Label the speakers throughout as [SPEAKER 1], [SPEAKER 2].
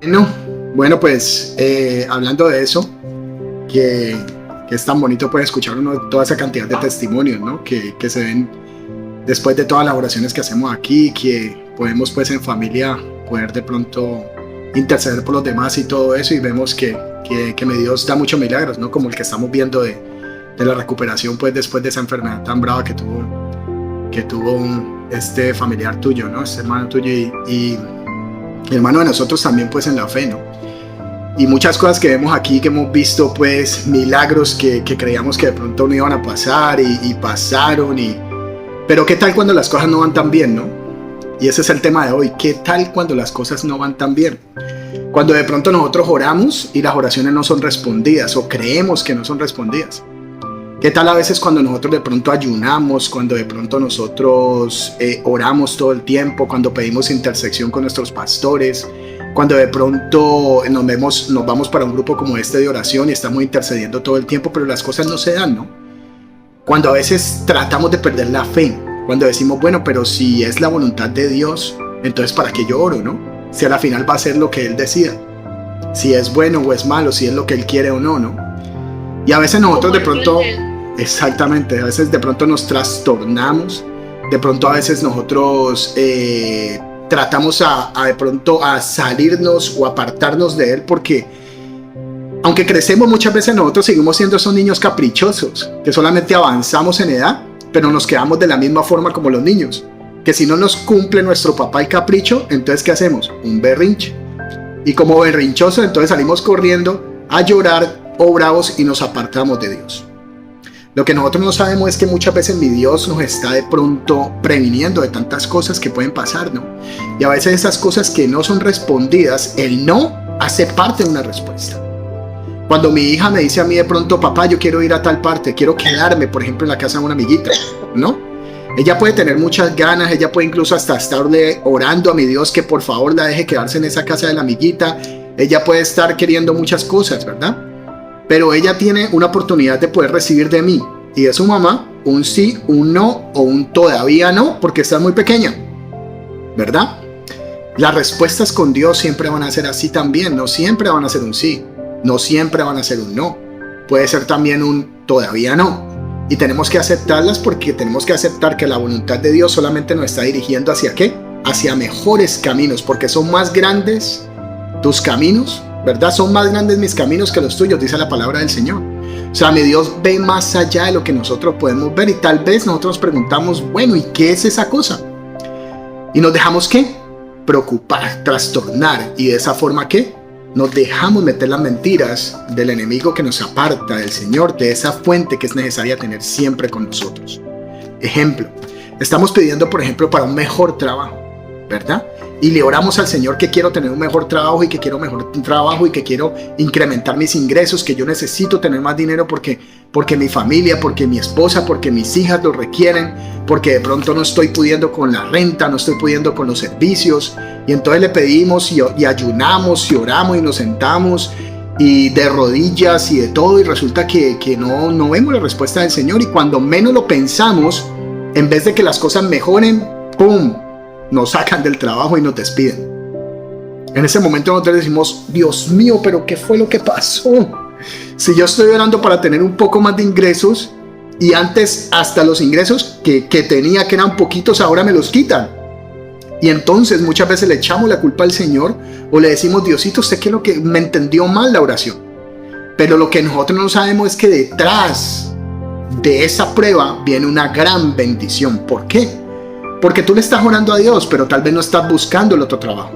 [SPEAKER 1] Bueno, bueno, pues hablando de eso, que es tan bonito pues escuchar uno toda esa cantidad de testimonios, ¿no? Que se ven después de todas las oraciones que hacemos aquí, que podemos pues en familia poder de pronto interceder por los demás y todo eso, y vemos que mi Dios da muchos milagros, ¿no? Como el que estamos viendo de la recuperación pues después de esa enfermedad tan brava que tuvo este familiar tuyo, ¿no? Este hermano tuyo y hermano de nosotros también pues en la fe, ¿no? Y muchas cosas que vemos aquí, que hemos visto pues milagros que creíamos que de pronto no iban a pasar y pasaron, pero ¿qué tal cuando las cosas no van tan bien, no? Y ese es el tema de hoy. ¿Qué tal cuando las cosas no van tan bien? Cuando de pronto nosotros oramos y las oraciones no son respondidas o creemos que no son respondidas. ¿Qué tal a veces cuando nosotros de pronto ayunamos, cuando de pronto nosotros oramos todo el tiempo, cuando pedimos intersección con nuestros pastores, cuando de pronto nos vamos para un grupo como este de oración y estamos intercediendo todo el tiempo, pero las cosas no se dan, ¿no? Cuando a veces tratamos de perder la fe, cuando decimos, bueno, pero si es la voluntad de Dios, entonces ¿para qué yo oro, no? Si a la final va a ser lo que Él decida, si es bueno o es malo, si es lo que Él quiere o no, ¿no? Y a veces nosotros de pronto, exactamente, a veces de pronto nos trastornamos, de pronto a veces nosotros tratamos de pronto a salirnos o apartarnos de Él, porque aunque crecemos muchas veces nosotros seguimos siendo esos niños caprichosos, que solamente avanzamos en edad, pero nos quedamos de la misma forma como los niños, que si no nos cumple nuestro papá el capricho, entonces ¿qué hacemos? Un berrinche. Y como berrinchosos entonces salimos corriendo a llorar o bravos y nos apartamos de Dios. Lo que nosotros no sabemos es que muchas veces mi Dios nos está de pronto previniendo de tantas cosas que pueden pasar, ¿no? Y a veces esas cosas que no son respondidas, el no hace parte de una respuesta. Cuando mi hija me dice a mí de pronto, papá, yo quiero ir a tal parte, quiero quedarme, por ejemplo, en la casa de una amiguita, ¿no? Ella puede tener muchas ganas, ella puede incluso hasta estarle orando a mi Dios que por favor la deje quedarse en esa casa de la amiguita. Ella puede estar queriendo muchas cosas, ¿verdad? Pero ella tiene una oportunidad de poder recibir de mí y de su mamá un sí, un no o un todavía no, porque está muy pequeña, ¿verdad? Las respuestas con Dios siempre van a ser así también, no siempre van a ser un sí, no siempre van a ser un no, puede ser también un todavía no. Y tenemos que aceptarlas porque tenemos que aceptar que la voluntad de Dios solamente nos está dirigiendo ¿hacia qué? Hacia mejores caminos, porque son más grandes tus caminos, ¿verdad? Son más grandes mis caminos que los tuyos, dice la palabra del Señor. O sea, mi Dios ve más allá de lo que nosotros podemos ver y tal vez nosotros nos preguntamos, bueno, ¿y qué es esa cosa? Y nos dejamos, ¿qué? Preocupar, trastornar, y de esa forma, ¿qué? Nos dejamos meter las mentiras del enemigo que nos aparta del Señor, de esa fuente que es necesaria tener siempre con nosotros. Ejemplo, estamos pidiendo, por ejemplo, para un mejor trabajo, ¿verdad? Y le oramos al Señor que quiero tener un mejor trabajo y que quiero mejor trabajo y que quiero incrementar mis ingresos, que yo necesito tener más dinero porque mi familia, porque mi esposa, porque mis hijas lo requieren, porque de pronto no estoy pudiendo con la renta, no estoy pudiendo con los servicios. Y entonces le pedimos y ayunamos y oramos y nos sentamos y de rodillas y de todo, y resulta que no vemos la respuesta del Señor, y cuando menos lo pensamos, en vez de que las cosas mejoren, ¡pum!, nos sacan del trabajo y nos despiden. En ese momento nosotros decimos, Dios mío, pero ¿qué fue lo que pasó? Si yo estoy orando para tener un poco más de ingresos y antes hasta los ingresos que tenía, que eran poquitos, ahora me los quitan. Y entonces muchas veces le echamos la culpa al Señor o le decimos, Diosito, usted que es lo que me entendió mal la oración. Pero lo que nosotros no sabemos es que detrás de esa prueba viene una gran bendición. ¿Por qué? Porque tú le estás orando a Dios, pero tal vez no estás buscando el otro trabajo.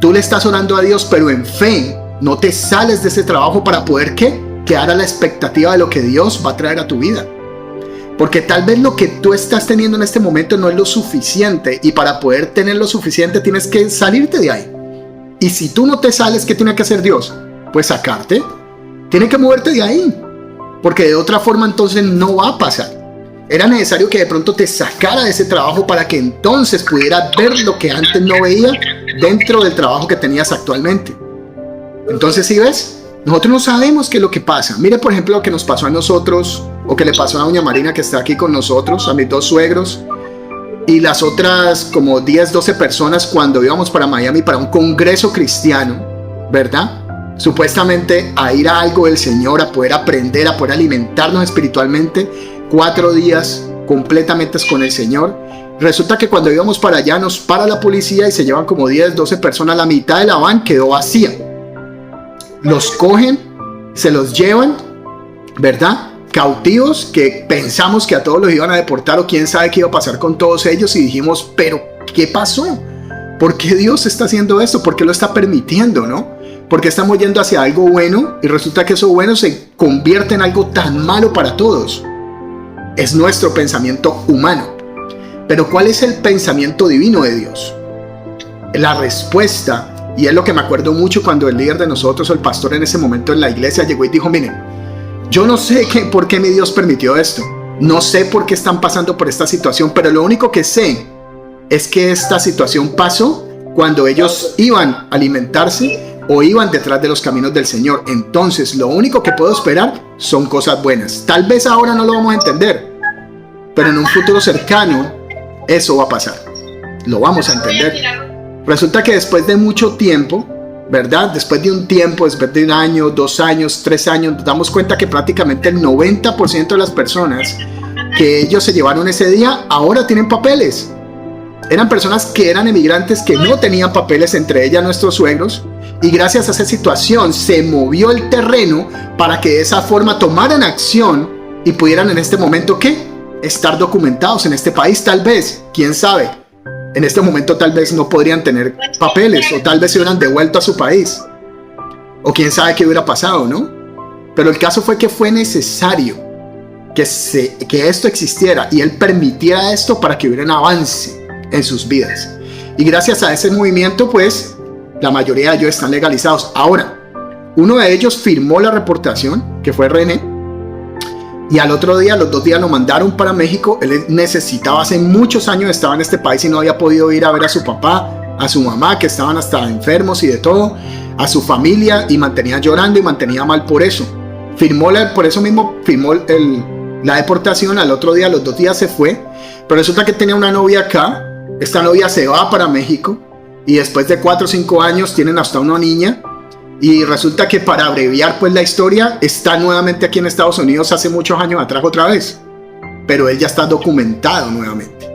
[SPEAKER 1] Tú le estás orando a Dios, pero en fe no te sales de ese trabajo para poder, ¿qué? Quedar a la expectativa de lo que Dios va a traer a tu vida. Porque tal vez lo que tú estás teniendo en este momento no es lo suficiente, y para poder tener lo suficiente tienes que salirte de ahí. Y si tú no te sales, ¿qué tiene que hacer Dios? Pues sacarte. Tiene que moverte de ahí, porque de otra forma entonces no va a pasar. Era necesario que de pronto te sacara de ese trabajo para que entonces pudieras ver lo que antes no veía dentro del trabajo que tenías actualmente. Entonces, ¿sí ves? Nosotros no sabemos qué es lo que pasa. Mire, por ejemplo, lo que nos pasó a nosotros, o que le pasó a doña Marina, que está aquí con nosotros, a mis dos suegros, y las otras como 10, 12 personas cuando íbamos para Miami para un congreso cristiano. ¿verdad? Supuestamente a ir a algo del Señor, a poder aprender, a poder alimentarnos espiritualmente, 4 días completamente con el Señor. Resulta que cuando íbamos para allá nos para la policía y se llevan como 10, 12 personas, la mitad de la van quedó vacía. Los cogen, se los llevan, ¿verdad? Cautivos, que pensamos que a todos los iban a deportar o quién sabe qué iba a pasar con todos ellos, y dijimos, pero ¿qué pasó? ¿Por qué Dios está haciendo esto? ¿Por qué lo está permitiendo, no? ¿Por qué estamos yendo hacia algo bueno y resulta que eso bueno se convierte en algo tan malo para todos? Es nuestro pensamiento humano. Pero ¿cuál es el pensamiento divino de Dios? La respuesta, y es lo que me acuerdo mucho cuando el líder de nosotros, o el pastor en ese momento en la iglesia, llegó y dijo, miren, yo no sé por qué mi Dios permitió esto. No sé por qué están pasando por esta situación, pero lo único que sé es que esta situación pasó cuando ellos iban a alimentarse o iban detrás de los caminos del Señor. Entonces, lo único que puedo esperar son cosas buenas. Tal vez ahora no lo vamos a entender, pero en un futuro cercano eso va a pasar. Lo vamos a entender. Resulta que después de mucho tiempo, ¿verdad? Después de un tiempo, después de 1 año, 2 años, 3 años, nos damos cuenta que prácticamente el 90% de las personas que ellos se llevaron ese día ahora tienen papeles. Eran personas que eran emigrantes que no tenían papeles, entre ellas nuestros suegros, y gracias a esa situación se movió el terreno para que de esa forma tomaran acción y pudieran en este momento, ¿qué? Estar documentados en este país. Tal vez, quién sabe, en este momento tal vez no podrían tener papeles, o tal vez se hubieran devuelto a su país, o quién sabe qué hubiera pasado, ¿no? Pero el caso fue que fue necesario que esto existiera y Él permitiera esto para que hubiera un avance en sus vidas. Y gracias a ese movimiento, pues, la mayoría de ellos están legalizados. Ahora, uno de ellos firmó la reportación, que fue René, y al otro día, los 2 días lo mandaron para México. Él necesitaba, hace muchos años estaba en este país y no había podido ir a ver a su papá, a su mamá, que estaban hasta enfermos y de todo, a su familia, y mantenía llorando y mantenía mal por eso. Por eso mismo firmó la deportación. Al otro día, los 2 días se fue, pero resulta que tenía una novia acá. Esta novia se va para México y después de 4 o 5 años tienen hasta una niña. Y resulta que, para abreviar pues la historia, está nuevamente aquí en Estados Unidos hace muchos años atrás otra vez, pero él ya está documentado nuevamente.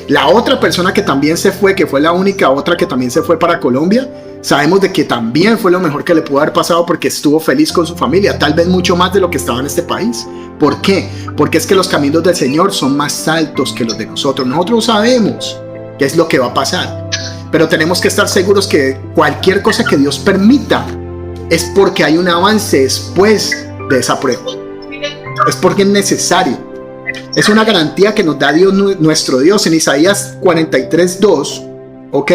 [SPEAKER 1] La otra persona que también se fue, que fue la única otra que también se fue para Colombia, sabemos de que también fue lo mejor que le pudo haber pasado, porque estuvo feliz con su familia, tal vez mucho más de lo que estaba en este país. ¿Por qué? Porque es que los caminos del Señor son más altos que los de nosotros. Nosotros sabemos qué es lo que va a pasar, pero tenemos que estar seguros que cualquier cosa que Dios permita es porque hay un avance después de esa prueba. Es porque es necesario. Es una garantía que nos da Dios, nuestro Dios. En Isaías 43:2, ¿ok?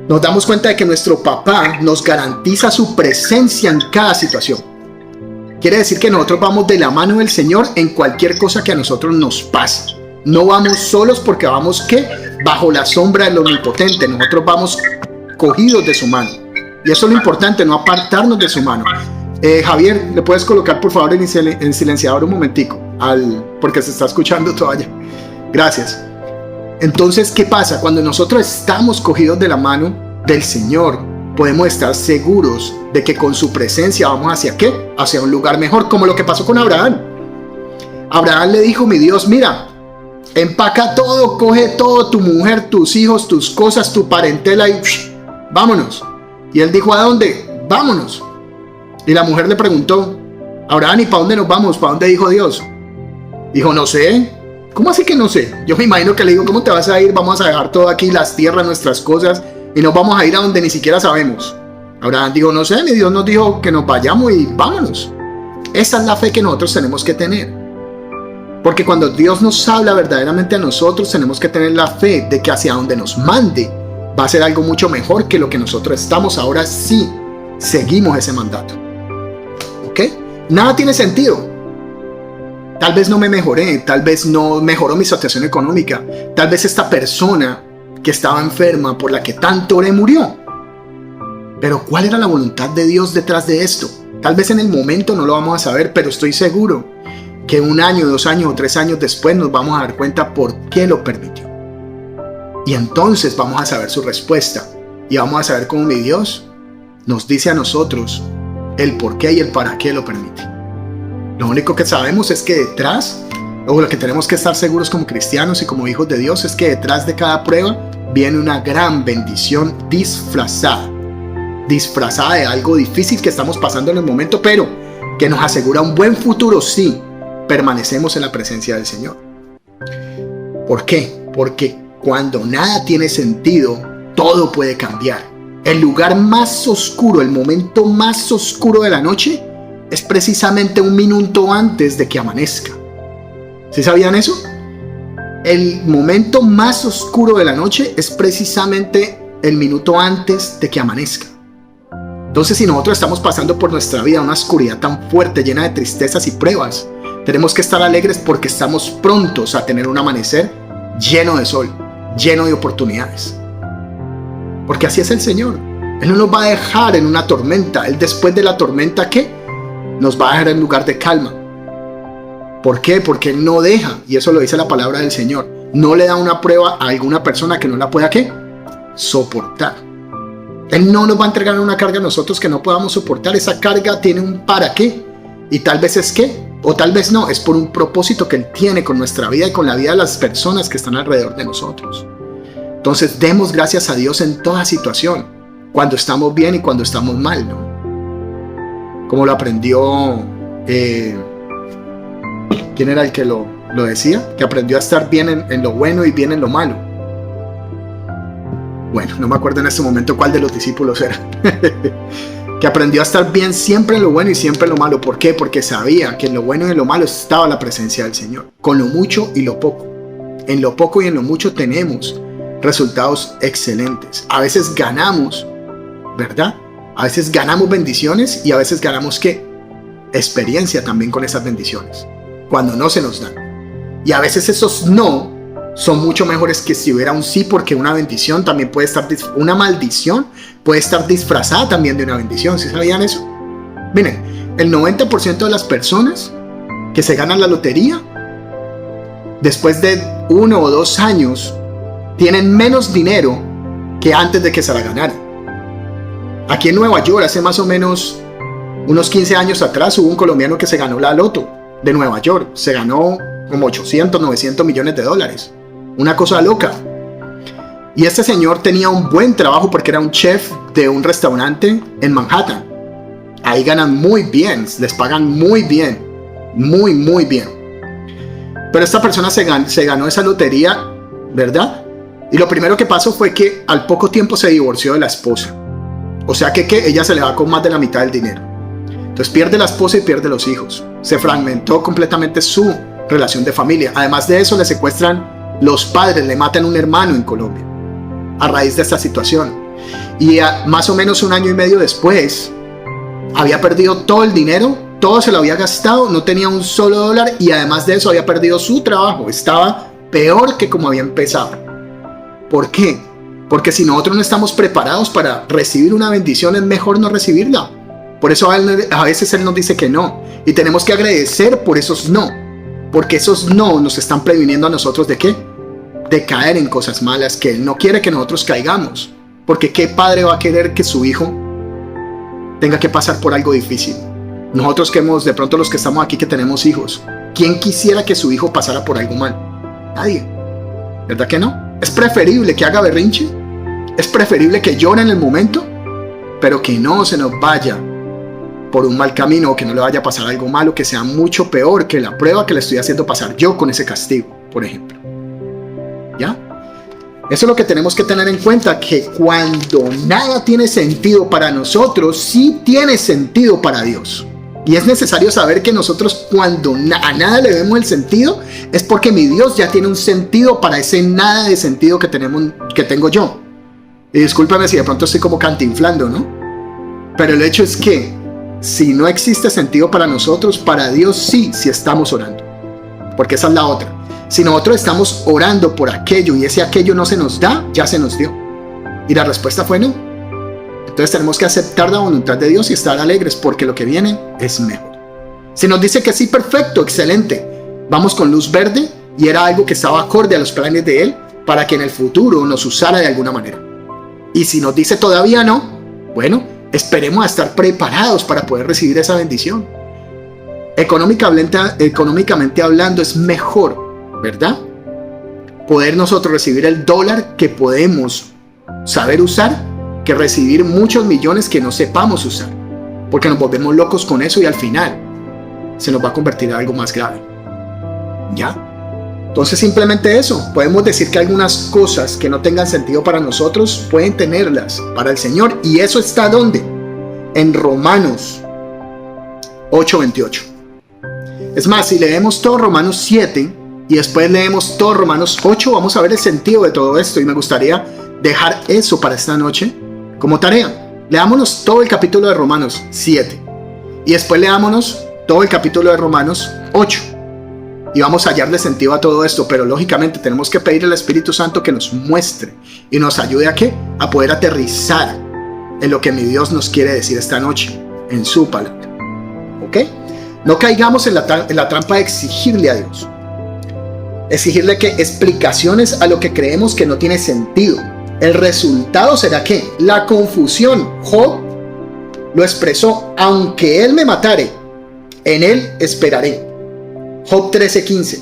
[SPEAKER 1] Nos damos cuenta de que nuestro papá nos garantiza su presencia en cada situación. Quiere decir que nosotros vamos de la mano del Señor en cualquier cosa que a nosotros nos pase. No vamos solos, porque vamos, ¿qué? Bajo la sombra del Omnipotente. Nosotros vamos cogidos de su mano. Y eso es lo importante, no apartarnos de su mano. Javier, ¿le puedes colocar por favor en silenciador un momentico? Porque se está escuchando todavía. Gracias. Entonces, ¿qué pasa? Cuando nosotros estamos cogidos de la mano del Señor, podemos estar seguros de que con su presencia vamos hacia ¿qué? Hacia un lugar mejor, como lo que pasó con Abraham. Abraham le dijo, mi Dios, mira, empaca todo, coge todo, tu mujer, tus hijos, tus cosas, tu parentela y vámonos. Y él dijo, ¿a dónde? Vámonos. Y la mujer le preguntó, Abraham, ¿y para dónde nos vamos? ¿Para dónde dijo Dios? Dijo, no sé. ¿Cómo así que no sé? Yo me imagino que le digo, ¿cómo te vas a ir? Vamos a dejar todo aquí, las tierras, nuestras cosas, y nos vamos a ir a donde ni siquiera sabemos. Abraham dijo, no sé, mi Dios nos dijo que nos vayamos y vámonos. Esa es la fe que nosotros tenemos que tener. Porque cuando Dios nos habla verdaderamente a nosotros, tenemos que tener la fe de que hacia donde nos mande va a ser algo mucho mejor que lo que nosotros estamos ahora sí seguimos ese mandato. ¿Ok? Nada tiene sentido. Tal vez no me mejoré, tal vez no mejoró mi situación económica, tal vez esta persona que estaba enferma por la que tanto oré murió. Pero ¿cuál era la voluntad de Dios detrás de esto? Tal vez en el momento no lo vamos a saber, pero estoy seguro que 1 año, 2 años o 3 años después nos vamos a dar cuenta por qué lo permitió. Y entonces vamos a saber su respuesta y vamos a saber cómo mi Dios nos dice a nosotros el por qué y el para qué lo permite. Lo único que sabemos es que detrás, o lo que tenemos que estar seguros como cristianos y como hijos de Dios, es que detrás de cada prueba viene una gran bendición disfrazada de algo difícil que estamos pasando en el momento, pero que nos asegura un buen futuro si permanecemos en la presencia del Señor. ¿Por qué? Porque cuando nada tiene sentido, todo puede cambiar. El lugar más oscuro, el momento más oscuro de la noche, es precisamente un minuto antes de que amanezca. ¿Sí sabían eso? El momento más oscuro de la noche es precisamente el minuto antes de que amanezca. Entonces, si nosotros estamos pasando por nuestra vida una oscuridad tan fuerte, llena de tristezas y pruebas, tenemos que estar alegres porque estamos prontos a tener un amanecer lleno de sol, lleno de oportunidades. Porque así es el Señor. Él no nos va a dejar en una tormenta. Él, después de la tormenta, ¿qué? Nos va a dejar en lugar de calma. ¿Por qué? Porque Él no deja, y eso lo dice la palabra del Señor, no le da una prueba a alguna persona que no la pueda, ¿qué? Soportar. Él no nos va a entregar una carga a nosotros que no podamos soportar. Esa carga tiene un para qué, y tal vez es qué, o tal vez no, es por un propósito que Él tiene con nuestra vida y con la vida de las personas que están alrededor de nosotros. Entonces demos gracias a Dios en toda situación, cuando estamos bien y cuando estamos mal, ¿no? Como lo aprendió, ¿quién era el que lo decía? Que aprendió a estar bien en lo bueno y bien en lo malo. Bueno, no me acuerdo en este momento cuál de los discípulos era. Que aprendió a estar bien siempre en lo bueno y siempre en lo malo. ¿Por qué? Porque sabía que en lo bueno y en lo malo estaba la presencia del Señor. Con lo mucho y lo poco. En lo poco y en lo mucho tenemos resultados excelentes. A veces ganamos, ¿verdad? A veces ganamos bendiciones y a veces ganamos, ¿qué? Experiencia también con esas bendiciones, cuando no se nos dan. Y a veces esos no son mucho mejores que si hubiera un sí, porque una bendición también puede estar, una maldición puede estar disfrazada también de una bendición. ¿Sí sabían eso? Miren, el 90% de las personas que se ganan la lotería, después de 1 o 2 años, tienen menos dinero que antes de que se la ganaran. Aquí en Nueva York, hace más o menos unos 15 años atrás, hubo un colombiano que se ganó la loto de Nueva York. Se ganó como 800, 900 millones de dólares. Una cosa loca. Y este señor tenía un buen trabajo porque era un chef de un restaurante en Manhattan. Ahí ganan muy bien, les pagan muy bien, muy bien. Pero esta persona se ganó esa lotería, ¿verdad? Y lo primero que pasó fue que al poco tiempo se divorció de la esposa. O sea que ella se le va con más de la mitad del dinero. Entonces pierde la esposa y pierde los hijos. Se fragmentó completamente su relación de familia. Además de eso, le secuestran los padres, le matan un hermano en Colombia a raíz de esta situación. Y más o menos 1 año y medio después, había perdido todo el dinero, todo se lo había gastado, no tenía un solo dólar, y además de eso había perdido su trabajo. Estaba peor que como había empezado. ¿Por qué? Porque si nosotros no estamos preparados para recibir una bendición, es mejor no recibirla. Por eso a veces Él nos dice que no, y tenemos que agradecer por esos no, porque esos no nos están previniendo a nosotros ¿de qué? De caer en cosas malas que Él no quiere que nosotros caigamos. Porque ¿qué padre va a querer que su hijo tenga que pasar por algo difícil? Nosotros que hemos, de pronto los que estamos aquí que tenemos hijos, ¿quién quisiera que su hijo pasara por algo mal? Nadie. ¿Verdad que no? Es preferible que haga berrinche, es preferible que llore en el momento, pero que no se nos vaya por un mal camino, o que no le vaya a pasar algo malo que sea mucho peor que la prueba que le estoy haciendo pasar yo con ese castigo, por ejemplo. ¿Ya? Eso es lo que tenemos que tener en cuenta, que cuando nada tiene sentido para nosotros, sí tiene sentido para Dios. Y es necesario saber que nosotros cuando a nada le vemos el sentido, es porque mi Dios ya tiene un sentido para ese nada de sentido que tengo yo. Y discúlpame si de pronto estoy como cantinflando, ¿no? Pero el hecho es que si no existe sentido para nosotros, para Dios sí estamos orando. Porque esa es la otra. Si nosotros estamos orando por aquello y ese aquello no se nos da, ya se nos dio. Y la respuesta fue no. Entonces tenemos que aceptar la voluntad de Dios y estar alegres porque lo que viene es mejor. Si nos dice que sí, perfecto, excelente. Vamos con luz verde, y era algo que estaba acorde a los planes de Él para que en el futuro nos usara de alguna manera. Y si nos dice todavía no, bueno, esperemos a estar preparados para poder recibir esa bendición. Económicamente hablando es mejor, ¿verdad?, poder nosotros recibir el dólar que podemos saber usar que recibir muchos millones que no sepamos usar, porque nos volvemos locos con eso y al final se nos va a convertir en algo más grave. ¿Ya? Entonces simplemente eso, podemos decir que algunas cosas que no tengan sentido para nosotros pueden tenerlas para el Señor, y eso está ¿dónde? En Romanos 8:28. Es más, si leemos todo Romanos 7 y después leemos todo Romanos 8, vamos a ver el sentido de todo esto, y me gustaría dejar eso para esta noche como tarea. Leámonos todo el capítulo de Romanos 7 y después leámonos todo el capítulo de Romanos 8 y vamos a hallarle sentido a todo esto, pero lógicamente tenemos que pedir al Espíritu Santo que nos muestre y nos ayude a ¿qué? A poder aterrizar en lo que mi Dios nos quiere decir esta noche, en su palabra. ¿Ok? No caigamos en la trampa de exigirle a Dios. Exigirle que explicaciones a lo que creemos que no tiene sentido. El resultado será ¿qué? La confusión. Job lo expresó: aunque él me matare, en él esperaré. Job 13:15.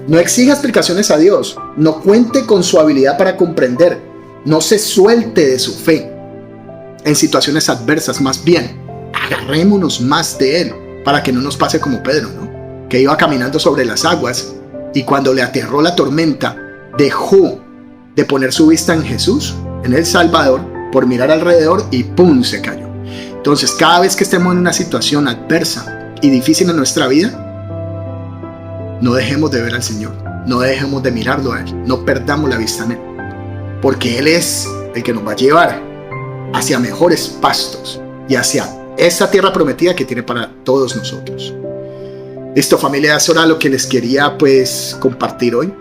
[SPEAKER 1] No exija explicaciones a Dios, no cuente con su habilidad para comprender, no se suelte de su fe en situaciones adversas, más bien agarrémonos más de él para que no nos pase como Pedro, ¿no? Que iba caminando sobre las aguas y cuando le aterró la tormenta dejó de poner su vista en Jesús, en el Salvador, por mirar alrededor y ¡pum!, se cayó. Entonces, cada vez que estemos en una situación adversa y difícil en nuestra vida, no dejemos de ver al Señor, no dejemos de mirarlo a Él, no perdamos la vista en Él, porque Él es el que nos va a llevar hacia mejores pastos y hacia esa tierra prometida que tiene para todos nosotros. Listo, familia, eso era lo que les quería pues compartir hoy.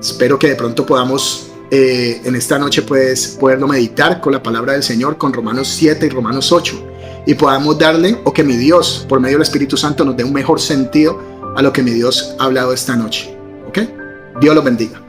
[SPEAKER 1] Espero que de pronto podamos en esta noche pues poderlo meditar con la palabra del Señor, con Romanos 7 y Romanos 8, y podamos darle, o que mi Dios por medio del Espíritu Santo nos dé un mejor sentido a lo que mi Dios ha hablado esta noche. ¿Ok? Dios los bendiga.